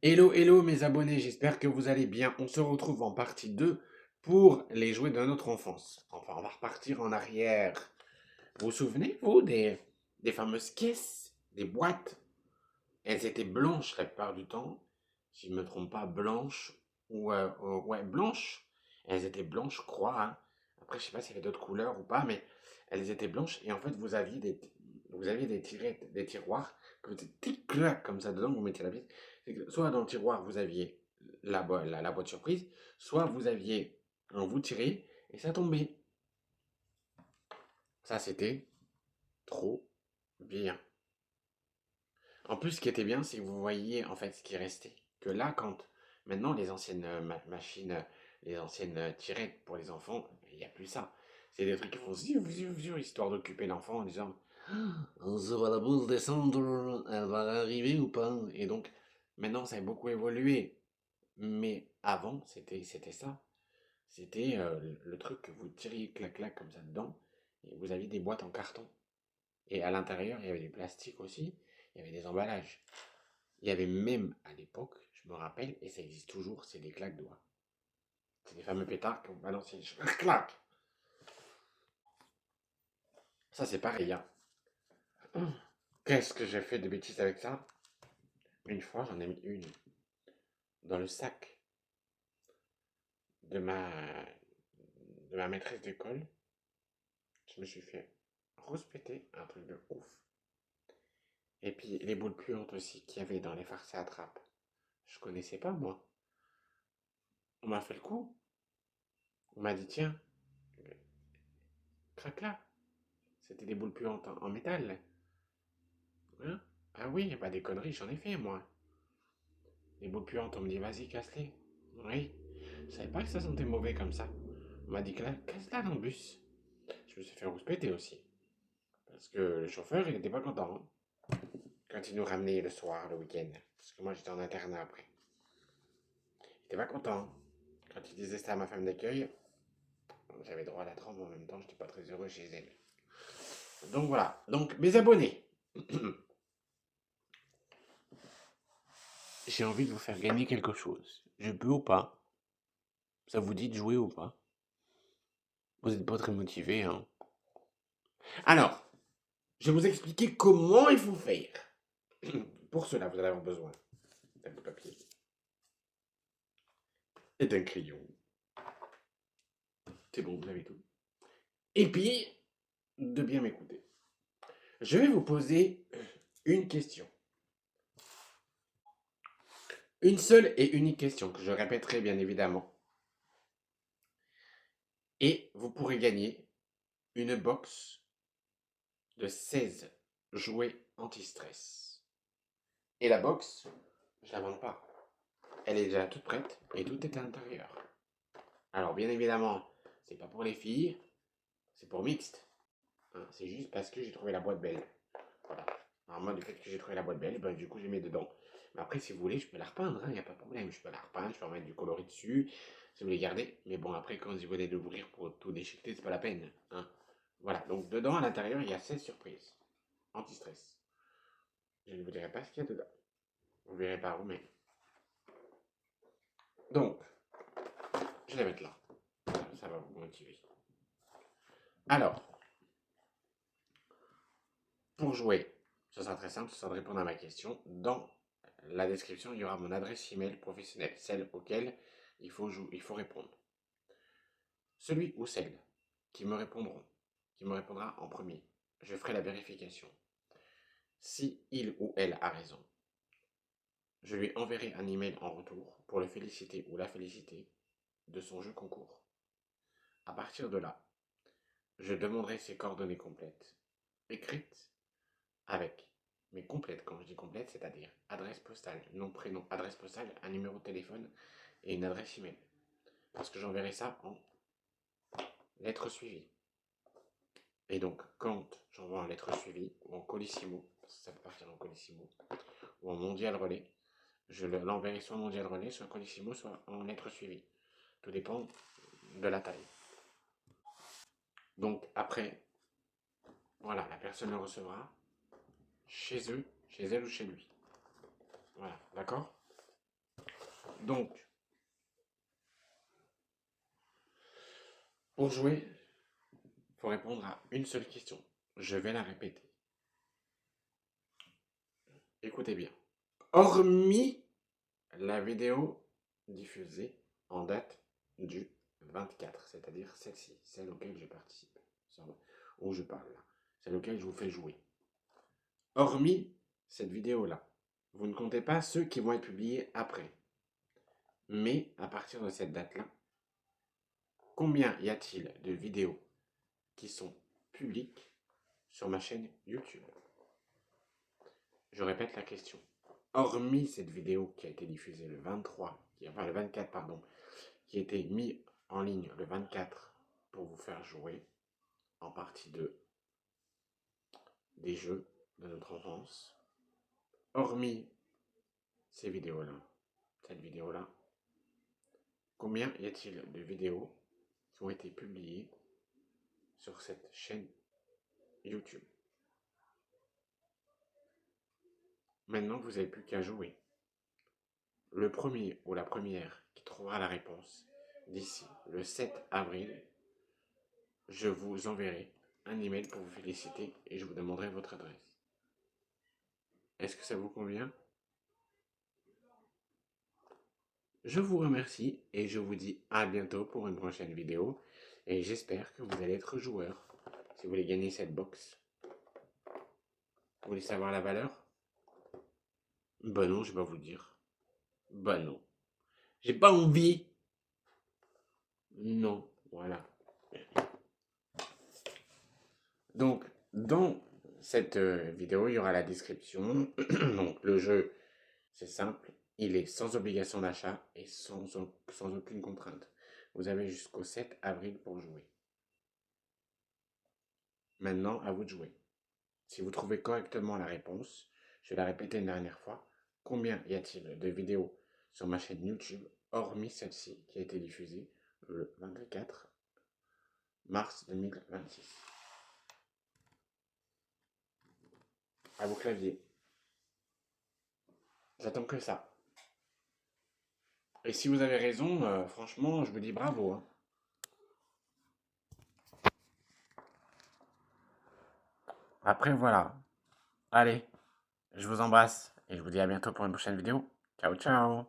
Hello, hello mes abonnés, j'espère que vous allez bien. On se retrouve en partie 2 pour les jouets de notre enfance. Enfin, on va repartir en arrière. Vous vous souvenez, vous, des fameuses caisses, des boîtes? Elles étaient blanches la plupart du temps. Si je ne me trompe pas, blanches. Ouais, blanches. Elles étaient blanches, je crois, hein. Après, je sais pas s'il y avait d'autres couleurs ou pas, mais elles étaient blanches. Et en fait, vous aviez des tiroirs que vous tic-clac comme ça dedans, vous mettiez la pièce. C'est que soit dans le tiroir, vous aviez la boîte surprise, soit vous aviez, vous tirez et ça tombait. Ça, c'était trop bien. En plus, ce qui était bien, c'est que vous voyiez en fait ce qui restait. Que là, quand maintenant les anciennes machines, les anciennes tirettes pour les enfants, il n'y a plus ça. C'est des trucs qui font ziou, ziou, ziou, histoire d'occuper l'enfant en disant on se va la boule descendre, elle va arriver ou pas. Et donc, maintenant, ça a beaucoup évolué. Mais avant, c'était ça. C'était le truc que vous tiriez clac-clac comme ça dedans. Et vous aviez des boîtes en carton. Et à l'intérieur, il y avait du plastique aussi. Il y avait des emballages. Il y avait même à l'époque, je me rappelle, et ça existe toujours, c'est des claques doigts. C'est des fameux pétards qu'on balance et clac. Ça c'est pareil, hein. Qu'est-ce que j'ai fait de bêtises avec ça? Une fois, j'en ai mis une dans le sac de ma maîtresse d'école. Je me suis fait rouspéter un truc de ouf. Et puis les boules puantes aussi qu'il y avait dans les farces à attrape. Je connaissais pas moi. On m'a fait le coup. On m'a dit tiens, crac là. C'était des boules puantes en métal. Hein? Ah oui, pas des conneries, j'en ai fait moi. Les boules puantes, on me dit vas-y, casse-les. Oui. Je savais pas que ça sentait mauvais comme ça. On m'a dit casse-la dans le bus. Je me suis fait rouspéter aussi. Parce que le chauffeur, il était pas content, hein, quand il nous ramenait le soir, le week-end. Parce que moi, j'étais en internat après. Il était pas content, hein. Quand il disait ça à ma femme d'accueil, j'avais droit à la trempe, mais en même temps, j'étais pas très heureux chez elle. Donc voilà. Donc, mes abonnés, j'ai envie de vous faire gagner quelque chose. Je peux ou pas? Ça vous dit de jouer ou pas? Vous n'êtes pas très motivé, hein? Alors, je vais vous expliquer comment il faut faire. Pour cela, vous allez avoir besoin d'un bout de papier et d'un crayon. C'est bon, vous avez tout. Et puis, de bien m'écouter. Je vais vous poser une question. Une seule et unique question que je répéterai bien évidemment. Et vous pourrez gagner une box de 16 jouets anti-stress. Et la box, je la vends pas. Elle est déjà toute prête et tout est à l'intérieur. Alors bien évidemment, c'est pas pour les filles, c'est pour mixte. Hein, c'est juste parce que j'ai trouvé la boîte belle. Voilà. Alors moi, du fait que j'ai trouvé la boîte belle, ben, du coup, j'ai mis dedans. Mais après, si vous voulez, je peux la repeindre, il n'y a pas de problème. Je peux la repeindre, je peux remettre du coloris dessus, si vous voulez garder. Mais bon, après, quand vous allez l'ouvrir pour tout déchiqueter, c'est pas la peine. Hein. Voilà, donc dedans, à l'intérieur, il y a 16 surprises. Anti-stress. Je ne vous dirai pas ce qu'il y a dedans. Vous verrez par vous-même. Donc, je vais la mettre là. Ça va vous motiver. Alors, pour jouer, ce sera très simple, ce sera de répondre à ma question. Dans la description, il y aura mon adresse email professionnelle, celle auquel il faut répondre. Celui ou celle qui me répondront, qui me répondra en premier, je ferai la vérification. Si il ou elle a raison, je lui enverrai un email en retour pour le féliciter ou la féliciter de son jeu concours. À partir de là, je demanderai ses coordonnées complètes, écrites avec, mais complètes quand je dis complète, c'est-à-dire adresse postale, nom, prénom, adresse postale, un numéro de téléphone et une adresse email. Parce que j'enverrai ça en lettres suivies. Et donc, quand j'envoie en lettres suivies, ou en colissimo, parce que ça peut partir en colissimo, ou en mondial relais, je l'enverrai soit en mondial relais, soit en colissimo, soit en lettres suivies. Tout dépend de la taille. Donc, après, voilà, la personne le recevra chez eux, chez elle ou chez lui. Voilà, d'accord? Donc, pour jouer, il faut répondre à une seule question. Je vais la répéter. Écoutez bien. Hormis la vidéo diffusée en date du 24, c'est-à-dire celle-ci, celle auquel j'ai participé, où je parle là, celle auquel je vous fais jouer. Hormis cette vidéo-là, vous ne comptez pas ceux qui vont être publiés après. Mais à partir de cette date-là, combien y a-t-il de vidéos qui sont publiques sur ma chaîne YouTube? Je répète la question. Hormis cette vidéo qui a été diffusée le 24, pardon, qui a été mis en ligne le 24 pour vous faire jouer en partie 2 des jeux de notre enfance. Hormis ces vidéos-là, cette vidéo-là, combien y a-t-il de vidéos qui ont été publiées sur cette chaîne YouTube? Maintenant, vous n'avez plus qu'à jouer. Le premier ou la première qui trouvera la réponse d'ici le 7 avril, je vous enverrai un email pour vous féliciter et je vous demanderai votre adresse. Est-ce que ça vous convient? Je vous remercie et je vous dis à bientôt pour une prochaine vidéo. Et j'espère que vous allez être joueur. Si vous voulez gagner cette box. Vous voulez savoir la valeur? Ben non, je vais pas vous le dire. Ben non. J'ai pas envie. Non, voilà. Donc, dans cette vidéo, il y aura la description. Donc, le jeu, c'est simple. Il est sans obligation d'achat et sans aucune contrainte. Vous avez jusqu'au 7 avril pour jouer. Maintenant, à vous de jouer. Si vous trouvez correctement la réponse, je vais la répéter une dernière fois. Combien y a-t-il de vidéos sur ma chaîne YouTube, hormis celle-ci qui a été diffusée le 24 mars 2026? À vos claviers. J'attends que ça. Et si vous avez raison, franchement, je vous dis bravo, hein. Après, voilà. Allez, je vous embrasse et je vous dis à bientôt pour une prochaine vidéo. Ciao, ciao.